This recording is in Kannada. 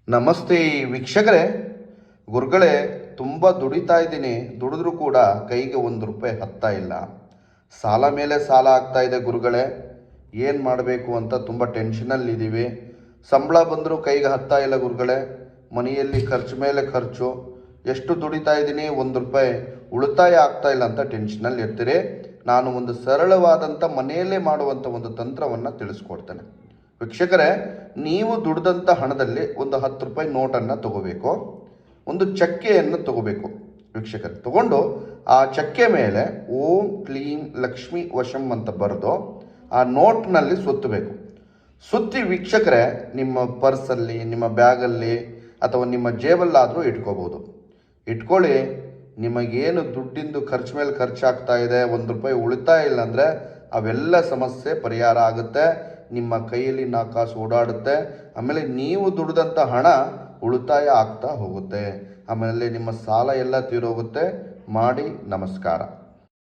ನಮಸ್ತೆ ವೀಕ್ಷಕರೇ. ಗುರುಗಳೇ, ತುಂಬ ದುಡಿತಾ ಇದ್ದೀನಿ, ದುಡಿದ್ರೂ ಕೂಡ ಕೈಗೆ ₹1 ಹತ್ತಾ ಇಲ್ಲ. ಸಾಲ ಮೇಲೆ ಸಾಲ ಆಗ್ತಾ ಇದೆ ಗುರುಗಳೇ. ಏನು ಮಾಡಬೇಕು ಅಂತ ತುಂಬ ಟೆನ್ಷನಲ್ಲಿದ್ದೀವಿ. ಸಂಬಳ ಬಂದರೂ ಕೈಗೆ ಹತ್ತಾ ಇಲ್ಲ ಗುರುಗಳೇ. ಮನೆಯಲ್ಲಿ ಖರ್ಚು ಮೇಲೆ ಖರ್ಚು. ಎಷ್ಟು ದುಡಿತಾ ಇದ್ದೀನಿ, ₹1 ಉಳಿತಾಯ ಆಗ್ತಾ ಇಲ್ಲ ಅಂತ ಟೆನ್ಷನಲ್ಲಿ ಇರ್ತೀರಿ. ನಾನು ಒಂದು ಸರಳವಾದಂಥ ಮನೆಯಲ್ಲೇ ಮಾಡುವಂಥ ಒಂದು ತಂತ್ರವನ್ನು ತಿಳಿಸ್ಕೊಡ್ತೇನೆ. ವೀಕ್ಷಕರೇ, ನೀವು ದುಡ್ದಂಥ ಹಣದಲ್ಲಿ ಒಂದು ₹10 ನೋಟನ್ನು ತಗೋಬೇಕು. ಒಂದು ಚಕ್ಕೆಯನ್ನು ತಗೋಬೇಕು ವೀಕ್ಷಕರೇ. ತಗೊಂಡು ಆ ಚಕ್ಕೆ ಮೇಲೆ ಓಂ ಕ್ಲೀಂ ಲಕ್ಷ್ಮೀ ವಶಂ ಅಂತ ಬರೆದು ಆ ನೋಟ್ನಲ್ಲಿ ಸುತ್ತಬೇಕು. ಸುತ್ತಿ ವೀಕ್ಷಕರೇ, ನಿಮ್ಮ ಪರ್ಸಲ್ಲಿ, ನಿಮ್ಮ ಬ್ಯಾಗಲ್ಲಿ ಅಥವಾ ನಿಮ್ಮ ಜೇಬಲ್ಲಾದರೂ ಇಟ್ಕೋಬೋದು. ಇಟ್ಕೊಳ್ಳಿ. ನಿಮಗೇನು ದುಡ್ಡಿಂದು ಖರ್ಚು ಮೇಲೆ ಖರ್ಚಾಗ್ತಾ ಇದೆ, ₹1 ಉಳಿತಾಯ ಇಲ್ಲ ಅಂದರೆ ಅವೆಲ್ಲ ಸಮಸ್ಯೆ ಪರಿಹಾರ ಆಗುತ್ತೆ. ನಿಮ್ಮ ಕೈಯಲ್ಲಿ 4 ಕಾಸು ಓಡಾಡುತ್ತೆ. ಆಮೇಲೆ ನೀವು ದುಡಿದಂಥ ಹಣ ಉಳಿತಾಯ ಆಗ್ತಾ ಹೋಗುತ್ತೆ. ಆಮೇಲೆ ನಿಮ್ಮ ಸಾಲ ಎಲ್ಲ ತೀರೋಗುತ್ತೆ. ಮಾಡಿ. ನಮಸ್ಕಾರ.